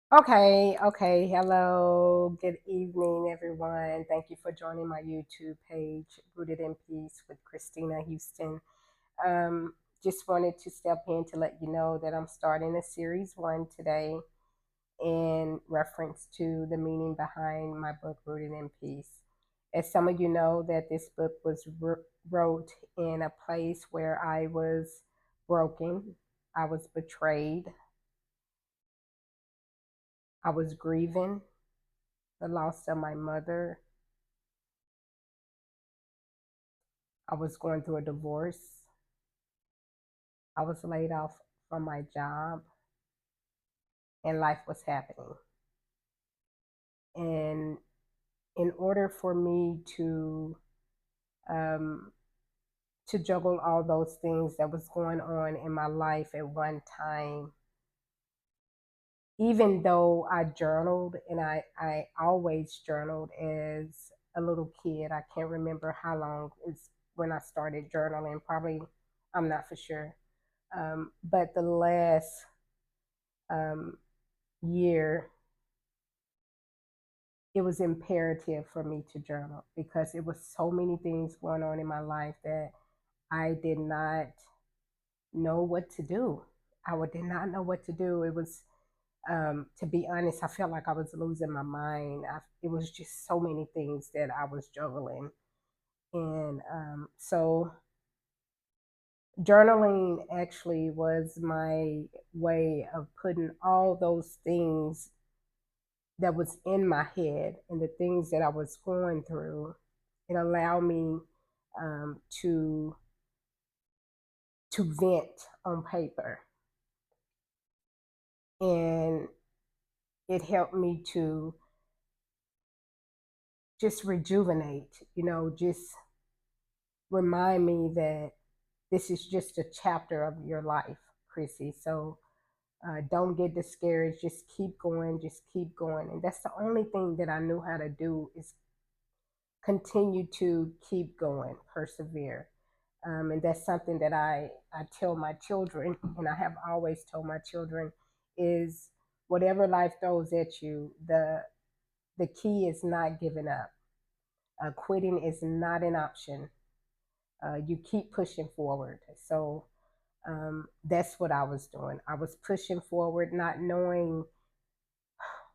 Okay. Hello. Good evening, everyone. Thank you for joining my YouTube page, Rooted in Peace with Christina Houston. Um, just wanted to step in to let you know that I'm starting a series one today in reference to the meaning behind my book, Rooted in Peace. As some of you know, that this book was wrote in a place where I was broken, I was betrayed, I was grieving the loss of my mother. I was going through a divorce. I was laid off from my job and life was happening. And in order for me um, to juggle all those things that was going on in my life at one time, even though I journaled and I always journaled as a little kid, I can't remember how long it's when I started journaling. Probably, I'm not for sure. But the last um, year, it was imperative for me to journal because it was so many things going on in my life that I did not know what to do. Did not know what to do. It was, to be honest, I felt like I was losing my mind. It was just so many things that I was juggling. And so journaling actually was my way of putting all those things that was in my head and the things that I was going through. It allowed me um, to vent on paper, and it helped me to just rejuvenate. Just remind me that this is just a chapter of your life, Chrissy. So don't get discouraged. Just keep going. Just keep going. And that's the only thing that I knew how to do is continue to keep going, persevere. And that's something that I tell my children, and I have always told my children, is whatever life throws at you, the key is not giving up. Quitting is not an option. You keep pushing forward. So that's what I was doing. I was pushing forward, not knowing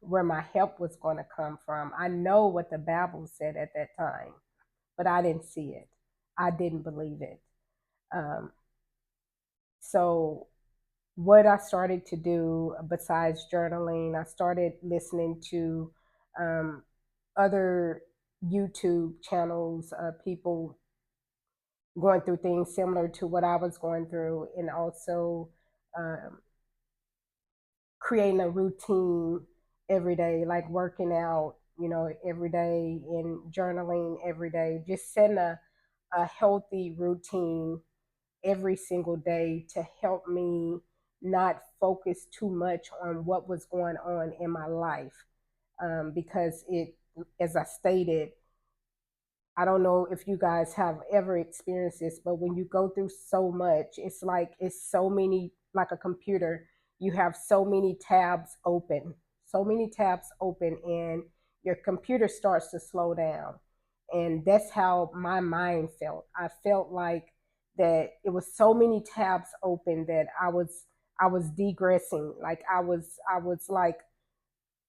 where my help was going to come from. I know what the Bible said at that time, but I didn't see it. I didn't believe it. Um, so what I started to do besides journaling, I started listening to um, other YouTube channels, people going through things similar to what I was going through, and also um, creating a routine every day, like working out, every day and journaling every day, just setting a healthy routine every single day to help me not focus too much on what was going on in my life. Because as I stated, I don't know if you guys have ever experienced this, but when you go through so much, it's like it's so many, like a computer, you have so many tabs open, and your computer starts to slow down. And that's how my mind felt. I felt like that it was so many tabs open that I was degressing. Like I was like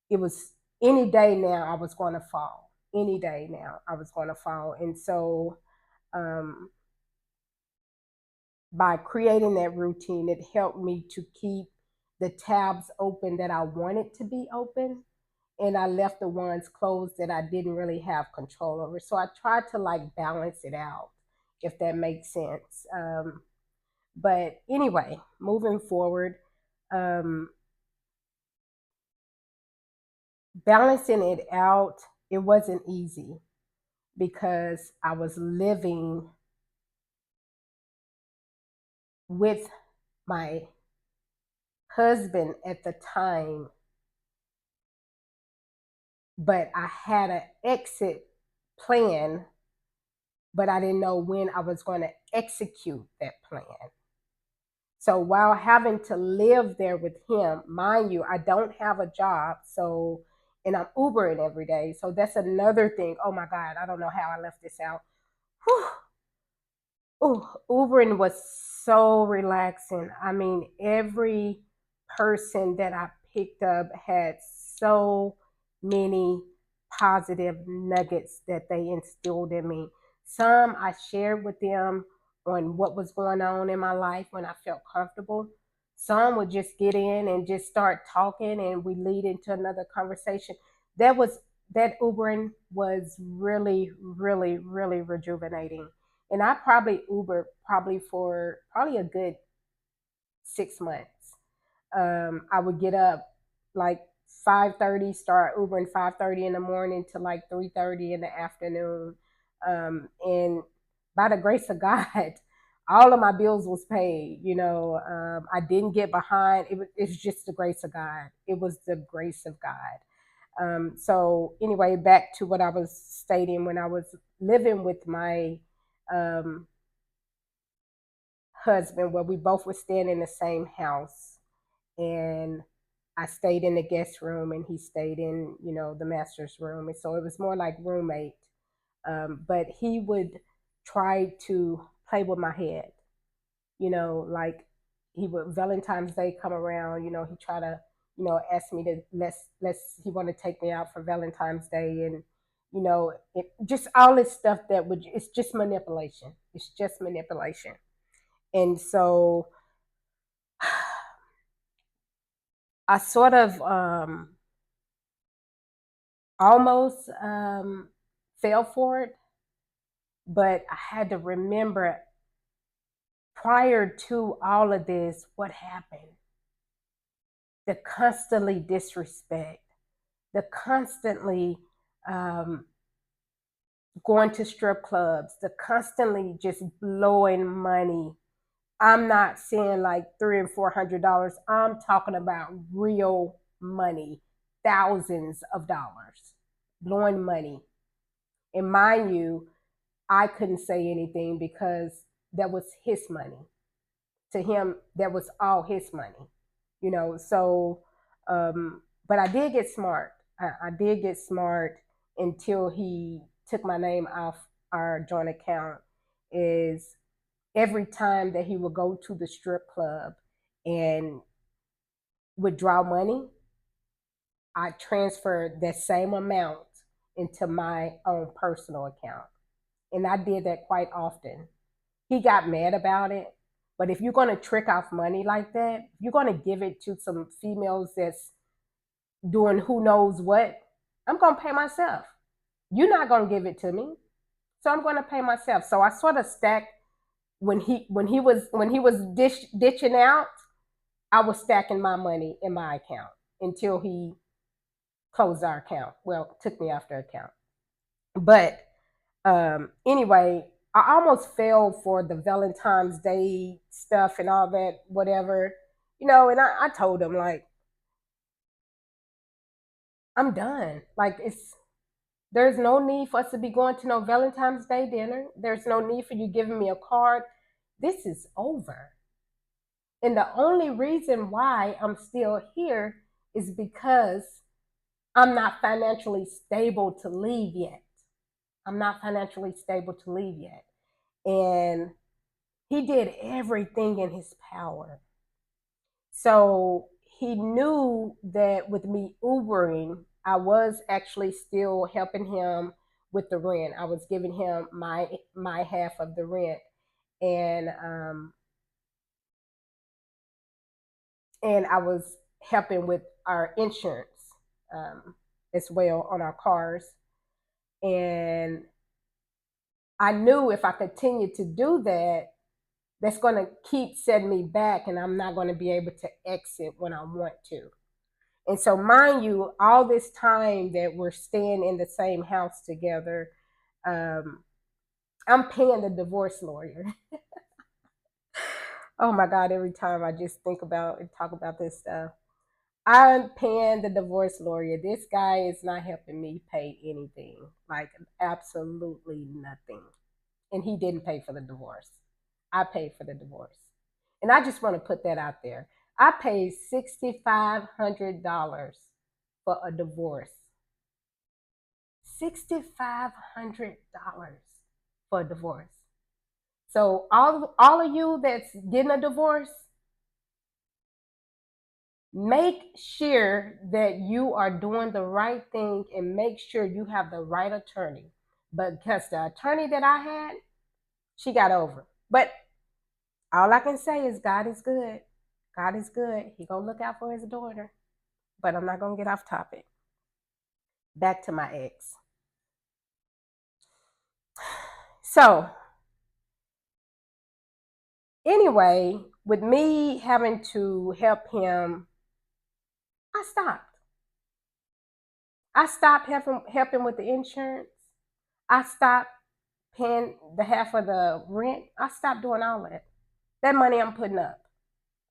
it was any day now I was going to fall. Any day now I was going to fall. And so um, by creating that routine, it helped me to keep the tabs open that I wanted to be open. And I left the ones closed that I didn't really have control over. So I tried to like balance it out, if that makes sense. But anyway, moving forward, um, balancing it out, it wasn't easy because I was living with my husband at the time, but I had an exit plan, but I didn't know when I was going to execute that plan. So while having to live there with him, mind you, I don't have a job. So, and I'm Ubering every day. So that's another thing. Oh my God, I don't know how I left this out. Whew. Oh, Ubering was so relaxing. I mean, every person that I picked up had so many positive nuggets that they instilled in me. Some I shared with them on what was going on in my life when I felt comfortable. Some would just get in and just start talking and we lead into another conversation. That was that Ubering was really, really, really rejuvenating. And I probably Uber probably for probably a good 6 months. I would get up like 5:30, start Ubering 5:30 in the morning to like 3:30 in the afternoon. And by the grace of God, all of my bills was paid. I didn't get behind. It's just the grace of God. It was the grace of God. So anyway, back to what I was stating when I was living with my um, husband, where we both were staying in the same house, and I stayed in the guest room, and he stayed in, the master's room, and so it was more like roommate. But he would try to play with my head, like he would Valentine's Day come around, he try to, ask me to let's he want to take me out for Valentine's Day, and just all this stuff that would it's just manipulation. It's just manipulation. And so I sort of almost fell for it, but I had to remember prior to all of this what happened. The constantly disrespect, the constantly um, going to strip clubs, the constantly just blowing money. I'm not saying like $300 and $400. I'm talking about real money, thousands of dollars, blowing money. And mind you, I couldn't say anything because that was his money. To him, that was all his money. So, but I did get smart. I did get smart until he took my name off our joint account. Is every time that he would go to the strip club and withdraw money, I transferred that same amount into my own personal account. And I did that quite often. He got mad about it. But if you're going to trick off money like that, you're going to give it to some females that's doing who knows what, I'm going to pay myself. You're not going to give it to me. So I'm going to pay myself. So I sort of stacked when he was ditching out, I was stacking my money in my account until he closed our account. Well, took me off the account. But anyway, I almost fell for the Valentine's Day stuff and all that, whatever, and I told him, like, I'm done. Like, there's no need for us to be going to no Valentine's Day dinner. There's no need for you giving me a card. This is over. And the only reason why I'm still here is because I'm not financially stable to leave yet. I'm not financially stable to leave yet. And he did everything in his power. So he knew that with me Ubering, I was actually still helping him with the rent. I was giving him my half of the rent, and I was helping with our insurance um, as well on our cars. And I knew if I continued to do that, that's going to keep setting me back, and I'm not going to be able to exit when I want to. And so, mind you, all this time that we're staying in the same house together, um, I'm paying the divorce lawyer. Oh my God, every time I just think about and talk about this stuff, I'm paying the divorce lawyer. This guy is not helping me pay anything, like absolutely nothing. And he didn't pay for the divorce. I paid for the divorce. And I just want to put that out there. I paid $6,500 for a divorce. $6,500 for a divorce. So all of you that's getting a divorce, make sure that you are doing the right thing and make sure you have the right attorney. But because the attorney that I had, she got over. But all I can say is God is good. God is good. He gonna look out for his daughter. But I'm not gonna get off topic. Back to my ex. So anyway, with me having to help him, I stopped. I stopped helping with the insurance. I stopped paying the half of the rent. I stopped doing all that. That money I'm putting up.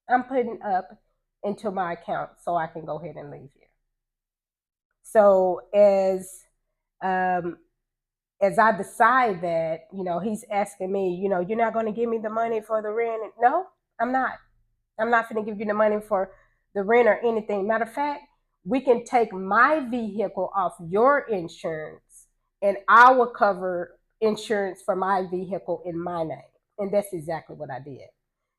I'm putting up into my account so I can go ahead and leave here. So um, as I decide that, he's asking me, you're not going to give me the money for the rent. No, I'm not. I'm not going to give you the money for the rent or anything. Matter of fact, we can take my vehicle off your insurance and I will cover insurance for my vehicle in my name. And that's exactly what I did.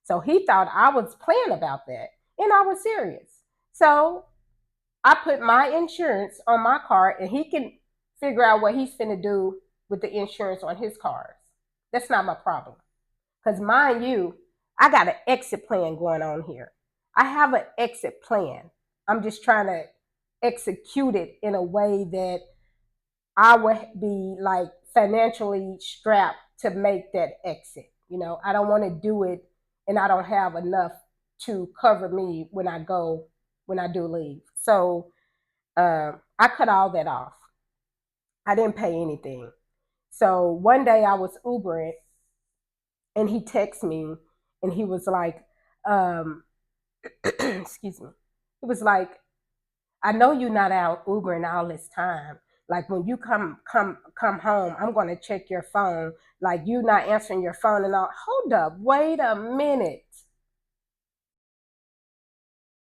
So he thought I was playing about that and I was serious. So I put my insurance on my car and he can figure out what he's going to do with the insurance on his cars. That's not my problem. Because mind you, I got an exit plan going on here. I have an exit plan. I'm just trying to execute it in a way that I would be like financially strapped to make that exit. I don't want to do it and I don't have enough to cover me when I do leave. So I cut all that off. I didn't pay anything. So one day I was Ubering and he texted me and he was like, excuse me. He was like, I know you're not out Ubering all this time. Like when you come home, I'm gonna check your phone. Like you not answering your phone and all. Hold up, wait a minute.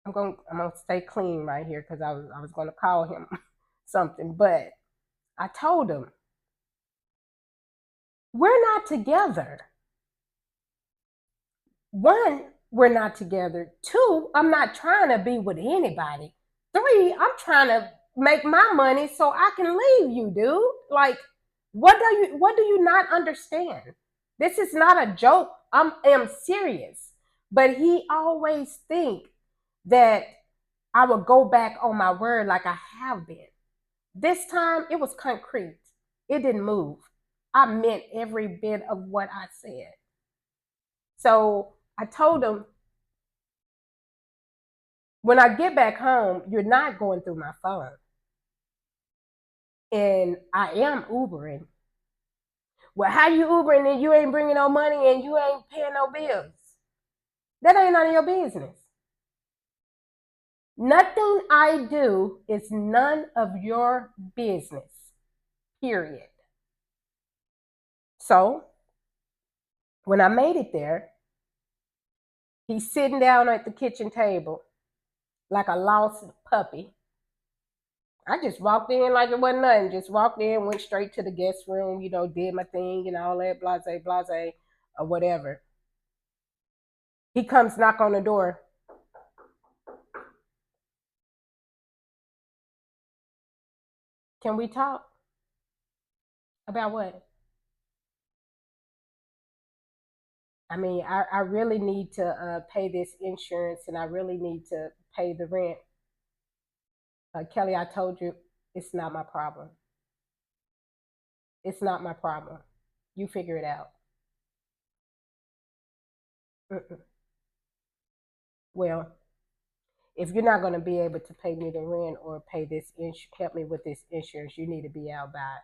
I'm gonna stay clean right here because I was gonna call him something, but I told him we're not together. One, we're not together. Two, I'm not trying to be with anybody. Three, I'm trying to make my money so I can leave you, dude. Like, what do you not understand? This is not a joke. I am serious. But he always think that I would go back on my word like I have been. This time it was concrete. It didn't move. I meant every bit of what I said. So I told him, when I get back home, you're not going through my phone. And I am Ubering. Well, how you Ubering and you ain't bringing no money and you ain't paying no bills? That ain't none of your business. Nothing I do is none of your business, period. So when I made it there, he's sitting down at the kitchen table like a lost puppy. I just walked in like it wasn't nothing. Just walked in, went straight to the guest room, did my thing and all that, blase, blase, or whatever. He comes knock on the door. Can we talk? About what? I mean, I really need to pay this insurance and I really need to pay the rent. Kelly, I told you it's not my problem. It's not my problem. You figure it out. Mm-mm. Well, if you're not going to be able to pay me the rent or pay this help me with this insurance, you need to be out by.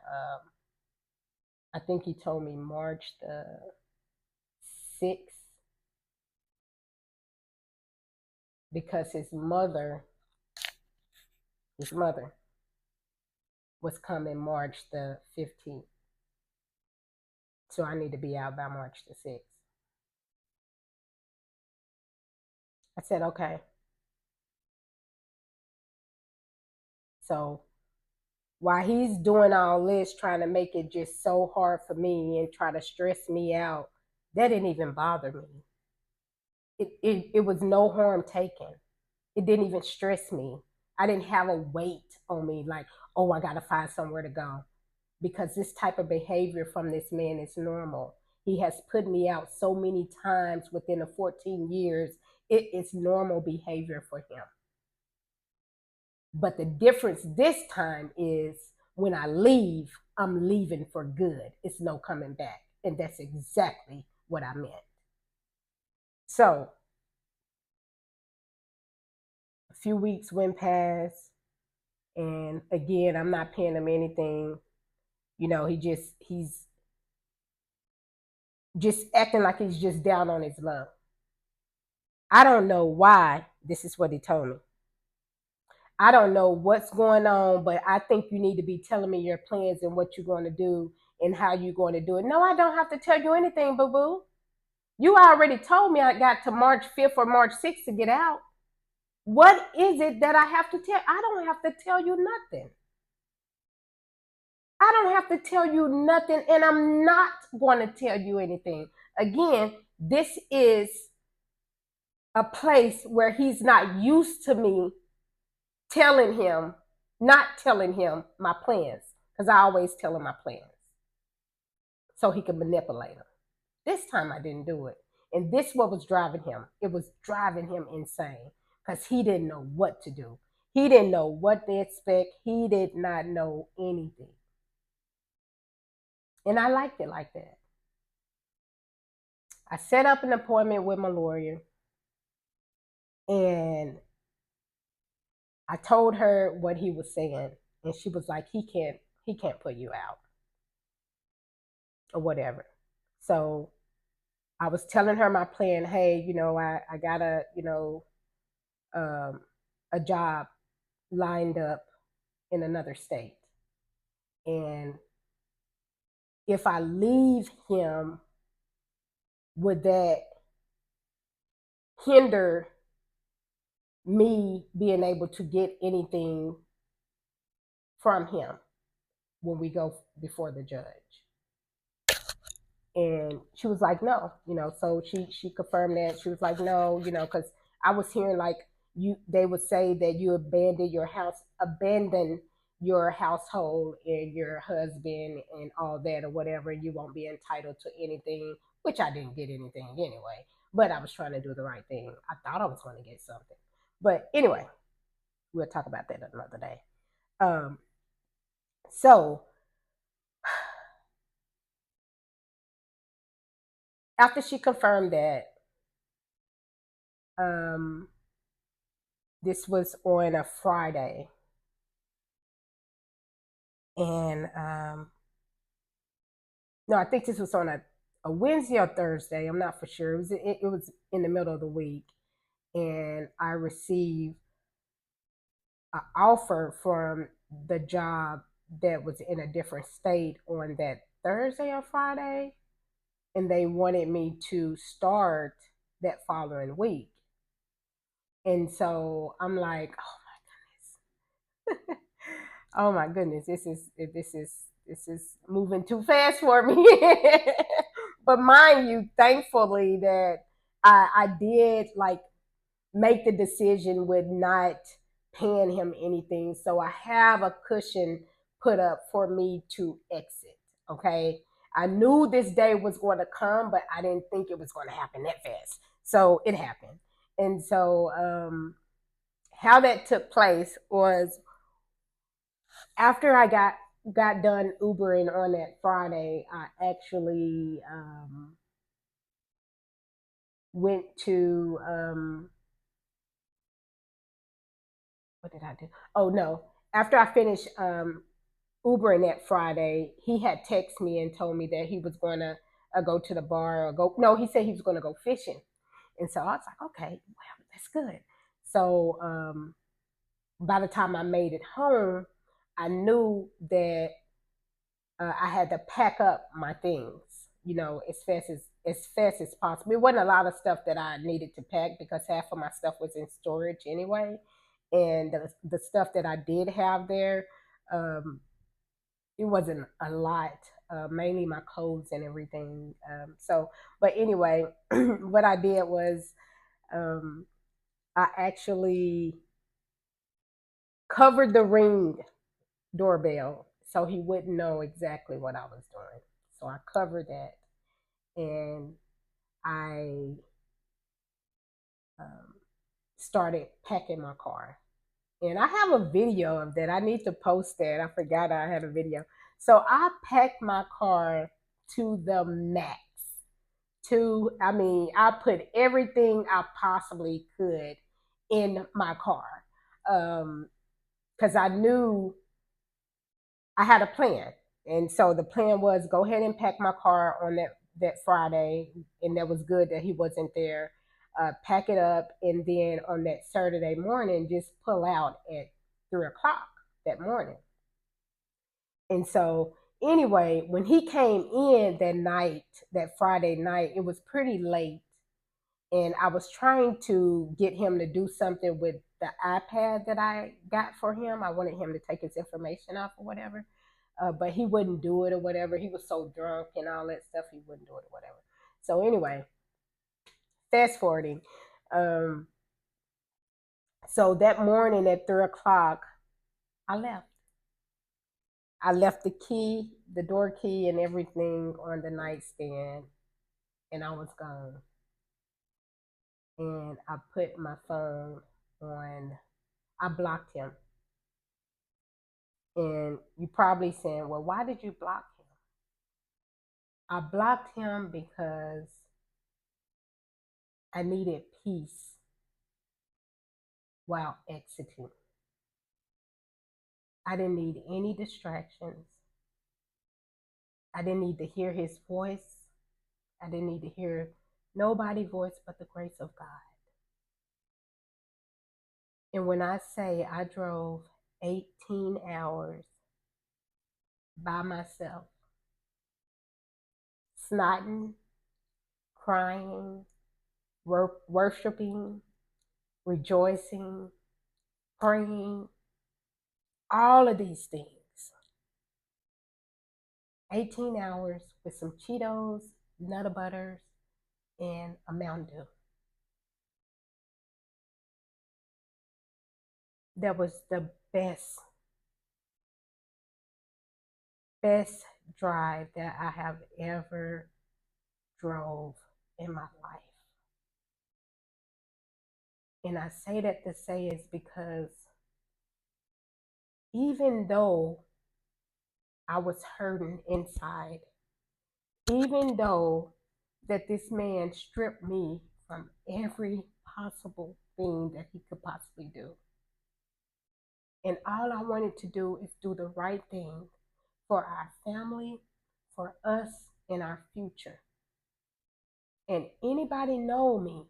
I think he told me March the 6th because his mother was coming March the 15th. So I need to be out by March the 6th. I said, okay. So while he's doing all this, trying to make it just so hard for me and try to stress me out, that didn't even bother me. It was no harm taken. It didn't even stress me. I didn't have a weight on me like, oh, I got to find somewhere to go. Because this type of behavior from this man is normal. He has put me out so many times within the 14 years. It is normal behavior for him. But the difference this time is when I leave, I'm leaving for good. It's no coming back. And that's exactly what I meant. So a few weeks went past, and again, I'm not paying him anything. You know, he's just acting like he's just down on his luck. I don't know why. This is what he told me. I don't know what's going on, but I think you need to be telling me your plans and what you're going to do and how you're going to do it. No, I don't have to tell you anything, boo boo. You already told me I got to March 5th or March 6th to get out. What is it that I have to tell? I don't have to tell you nothing. I don't have to tell you nothing, and I'm not going to tell you anything. Again, this is a place where he's not used to me telling him, not telling him my plans, because I always tell him my plans so he can manipulate them. This time I didn't do it. And this what was driving him. It was driving him insane because he didn't know what to do. He didn't know what to expect. He did not know anything. And I liked it like that. I set up an appointment with my lawyer and I told her what he was saying. And she was like, he can't put you out or whatever. So I was telling her my plan. Hey, I got um, a job lined up in another state. And if I leave him, would that hinder me being able to get anything from him when we go before the judge? And she was like, no, so she confirmed that. She was like, no, because I was hearing like they would say that you abandon your household and your husband and all that or whatever, and you won't be entitled to anything, which I didn't get anything anyway. But I was trying to do the right thing. I thought I was going to get something. But anyway, we'll talk about that another day. So after she confirmed that, um, this was on a Friday, and no, I think this was on a Wednesday or Thursday. I'm not for sure. It was in the middle of the week, and I received an offer from the job that was in a different state on that Thursday or Friday, and they wanted me to start that following week. And so I'm like, oh my goodness, this is moving too fast for me. But mind you, thankfully that I did like make the decision with not paying him anything. So I have a cushion put up for me to exit. Okay. I knew this day was going to come, but I didn't think it was going to happen that fast. So it happened. And so how that took place was after I got done Ubering on that Friday, I actually went to what did I do? Oh no! After I finished Ubering that Friday, he had texted me and told me that he was going to go to the bar or go. No, he said he was going to go fishing, and so I was like, okay, well, that's good. So by the time I made it home, I knew that I had to pack up my things. as possible. It wasn't a lot of stuff that I needed to pack because half of my stuff was in storage anyway, and the stuff that I did have there, um, it wasn't a lot. Mainly my clothes and everything. But anyway, what I did was um, I actually covered the Ring doorbell so he wouldn't know exactly what I was doing. So I covered that, and I um, started packing my car. And I have a video of that. I need to post that. I forgot I had a video. So I packed my car to the max. I put everything I possibly could in my car. Because I knew I had a plan. And so the plan was go ahead and pack my car on that Friday. And that was good that he wasn't there. Pack it up. And then on that Saturday morning, just pull out at 3 o'clock that morning. And so, anyway, when he came in that night, that Friday night, it was pretty late. And I was trying to get him to do something with the iPad that I got for him. I wanted him to take his information off or whatever. But he wouldn't do it or whatever. He was so drunk and all that stuff, he wouldn't do it or whatever. So, anyway, fast forwarding. Um, so that morning at 3 o'clock, I left. I left the key, the door key, and everything on the nightstand, and I was gone. And I put my phone on, I blocked him. And you probably saying, well, why did you block him? I blocked him because I needed peace while exiting. I didn't need any distractions. I didn't need to hear his voice. I didn't need to hear nobody's voice but the grace of God. And when I say I drove 18 hours by myself, snotting, crying, worshiping, rejoicing, praying, all of these things. 18 hours with some Cheetos, Nutter Butters, and a Mountain Dew. That was the best drive that I have ever drove in my life. And I say that to say is because even though I was hurting inside, even though that this man stripped me from every possible thing that he could possibly do. And all I wanted to do is do the right thing for our family, for us, and our future. And anybody know me,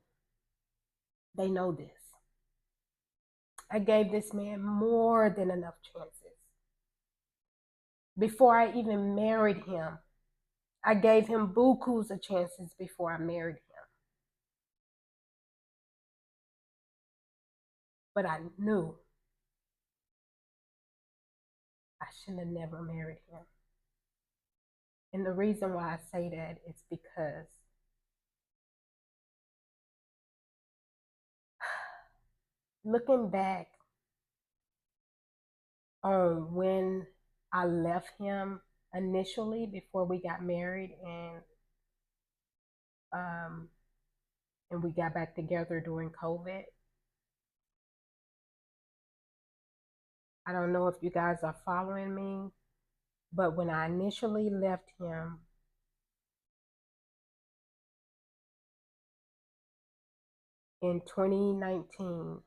they know this. I gave this man more than enough chances. Before I even married him, I gave him bukus of chances before I married him. But I knew I should have never married him. And the reason why I say that is because looking back on when I left him initially before we got married um, and we got back together during COVID. I don't know if you guys are following me, but when I initially left him, in 2019,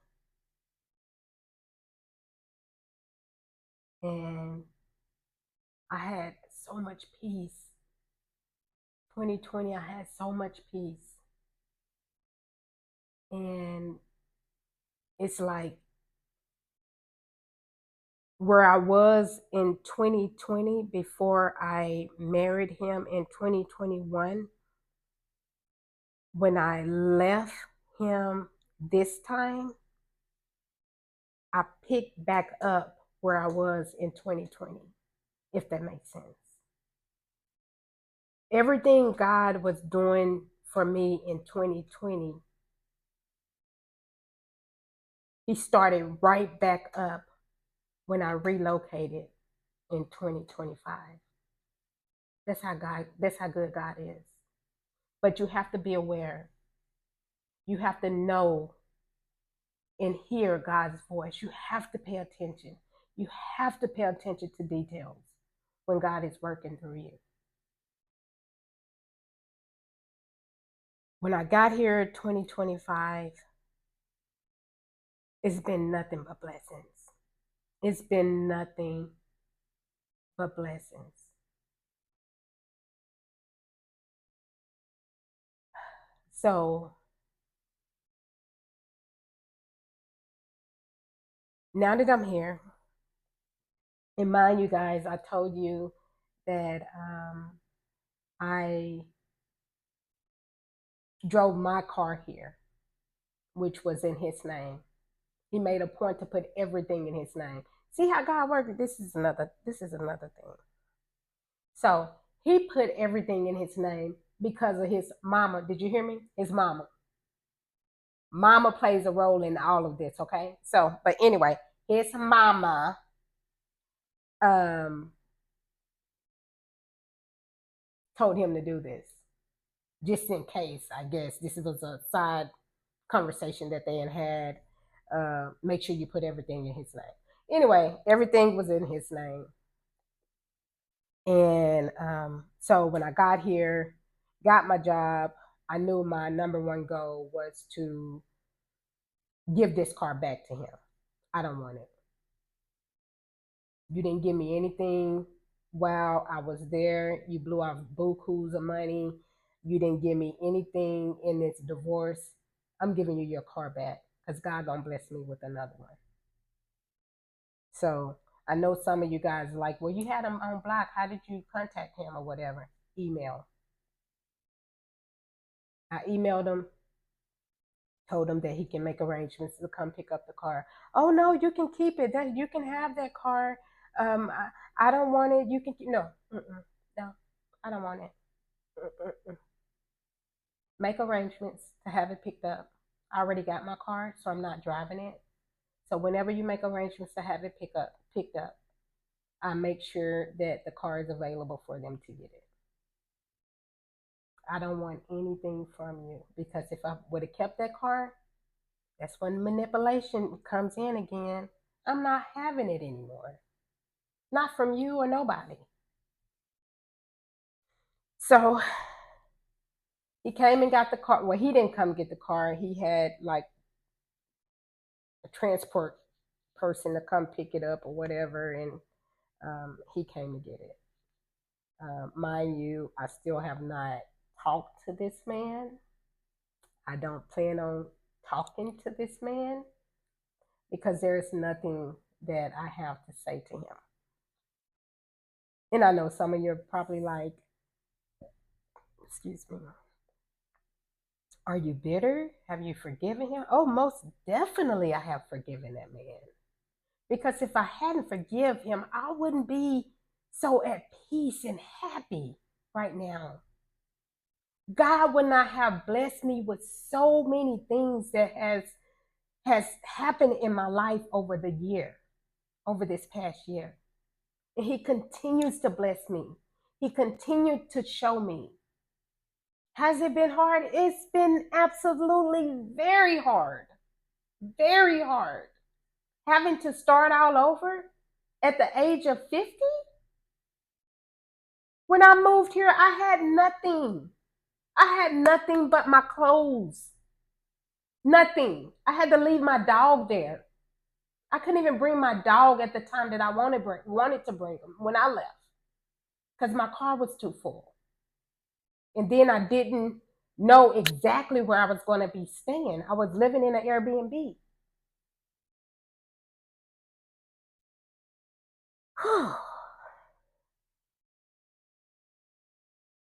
and I had so much peace. 2020, I had so much peace. And it's like where I was in 2020 before I married him in 2021, when I left him this time, I picked back up where I was in 2020, if that makes sense. Everything God was doing for me in 2020, He started right back up when I relocated in 2025. That's how good God is. But you have to be aware. You have to know and hear God's voice. You have to pay attention. You have to pay attention to details when God is working through you. When I got here in 2025, it's been nothing but blessings. It's been nothing but blessings. So now that I'm here, and mind you guys, I told you that I drove my car here, which was in his name. He made a point to put everything in his name. See how God works? This is another thing. So he put everything in his name because of his mama. Did you hear me? His mama. Mama plays a role in all of this, okay? So, but anyway, his mama um told him to do this. Just in case, I guess. This was a side conversation that they had. Make sure you put everything in his name. Anyway, everything was in his name. And so when I got here, got my job, I knew my number one goal was to give this car back to him. I don't want it. You didn't give me anything while I was there. You blew off bukus of money. You didn't give me anything in this divorce. I'm giving you your car back because God gonna bless me with another one. So I know some of you guys are like, well, you had him on block. How did you contact him or whatever? Email. I emailed him, told him that he can make arrangements to come pick up the car. Oh no, you can keep it. That you can have that car. I don't want it. You can no, no, I don't want it. Mm-mm. Make arrangements to have it picked up. I already got my car, so I'm not driving it. So whenever you make arrangements to have it picked up, I make sure that the car is available for them to get it. I don't want anything from you because if I would have kept that car, that's when manipulation comes in again. I'm not having it anymore. Not from you or nobody. So he came and got the car. Well, he didn't come get the car. He had like a transport person to come pick it up or whatever, and he came to get it. Mind you, I still have not talked to this man. I don't plan on talking to this man because there's nothing that I have to say to him. And I know some of you are probably like, excuse me, are you bitter? Have you forgiven him? Oh, most definitely I have forgiven that man. Because if I hadn't forgive him, I wouldn't be so at peace and happy right now. God would not have blessed me with so many things that has happened in my life over the year, over this past year. And he continues to bless me. He continued to show me. Has it been hard? It's been absolutely very hard. Very hard. Having to start all over at the age of 50? When I moved here, I had nothing. I had nothing but my clothes. Nothing. I had to leave my dog there. I couldn't even bring my dog at the time that I wanted to bring him when I left because my car was too full. And then I didn't know exactly where I was going to be staying. I was living in an Airbnb.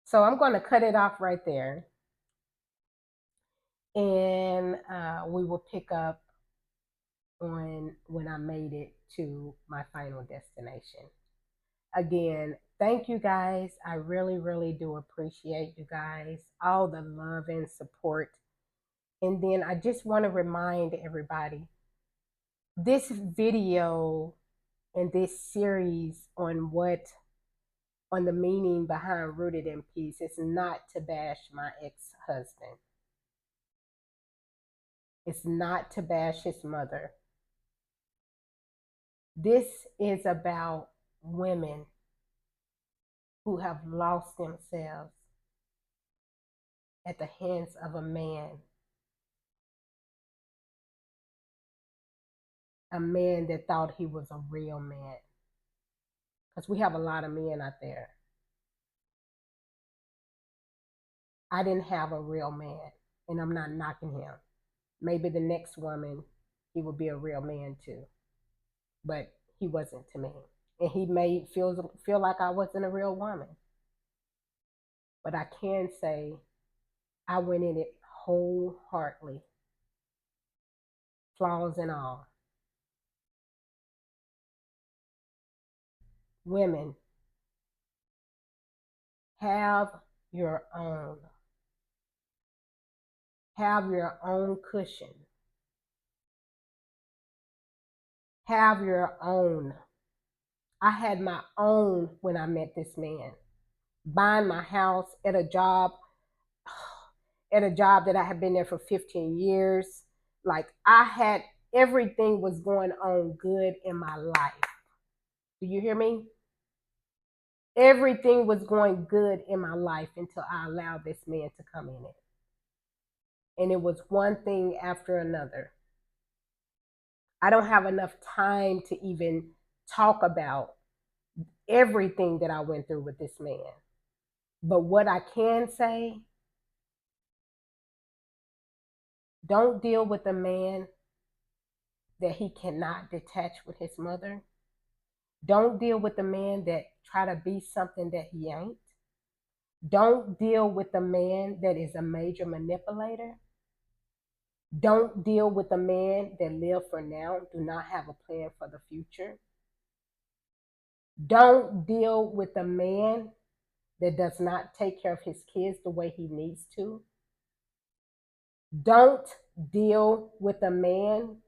So I'm going to cut it off right there, and we will pick up on when I made it to my final destination. Again, thank you guys. I really, really do appreciate you guys, all the love and support. And then I just want to remind everybody, this video and this series on the meaning behind Rooted in Peace is not to bash my ex-husband. It's not to bash his mother. This is about women who have lost themselves at the hands of a man that thought he was a real man. Because we have a lot of men out there. I didn't have a real man, and I'm not knocking him. Maybe the next woman, he will be a real man too. But he wasn't to me. And he may feel like I wasn't a real woman. But I can say I went in it wholeheartedly, flaws and all. Women, have your own. Have your own cushion. Have your own. I had my own when I met this man. Buying my house at a job that I had been there for 15 years. Like, I had everything was going on good in my life. Do you hear me? Everything was going good in my life until I allowed this man to come in it. And it was one thing after another. I don't have enough time to even talk about everything that I went through with this man. But what I can say, don't deal with a man that he cannot detach with his mother. Don't deal with a man that try to be something that he ain't. Don't deal with a man that is a major manipulator. Don't deal with a man that live for now, do not have a plan for the future. Don't deal with a man that does not take care of his kids the way he needs to. Don't deal with a man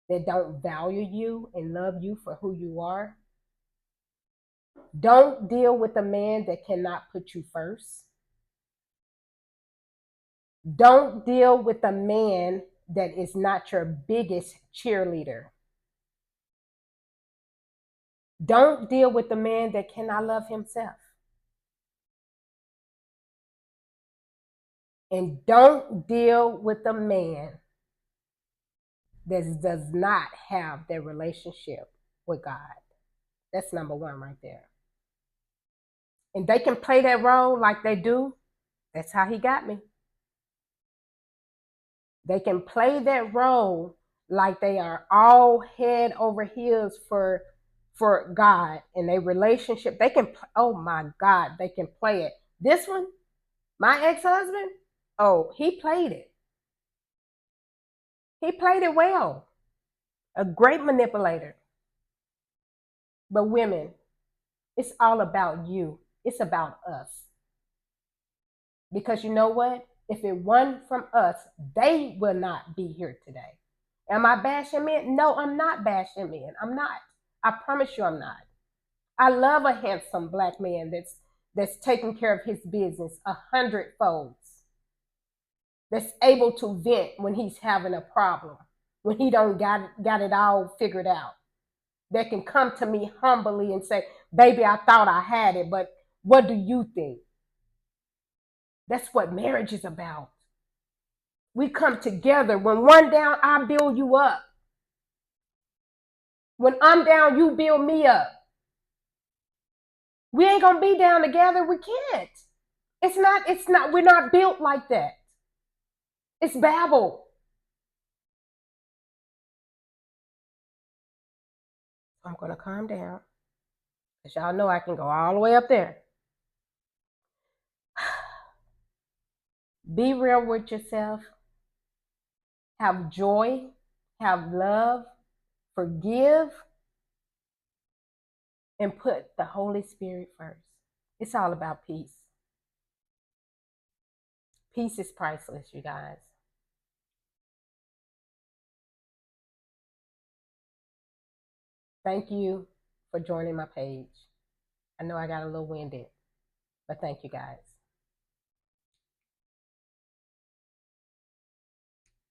that don't value you and love you for who you are. Don't deal with a man that cannot put you first. Don't deal with a man that is not your biggest cheerleader. Don't deal with a man that cannot love himself. And don't deal with a man that does not have their relationship with God. That's number one right there. And they can play that role like they do. That's how he got me. They can play that role like they are all head over heels for God and their relationship. They can, oh my God, they can play it. This one, my ex-husband, oh, he played it. He played it well. A great manipulator. But women, it's all about you. It's about us. Because you know what? If it wasn't from us, they will not be here today. Am I bashing men? No, I'm not bashing men. I'm not. I promise you I'm not. I love a handsome black man that's taking care of his business 100-fold. That's able to vent when he's having a problem, when he don't got it all figured out. That can come to me humbly and say, baby, I thought I had it, but what do you think? That's what marriage is about. We come together. When one down, I build you up. When I'm down, you build me up. We ain't gonna be down together. We can't. It's not, we're not built like that. It's Babel. I'm going to calm down because y'all know I can go all the way up there. Be real with yourself. Have joy. Have love. Forgive. And put the Holy Spirit first. It's all about peace. Peace is priceless, you guys. Thank you for joining my page. I know I got a little winded, but thank you guys.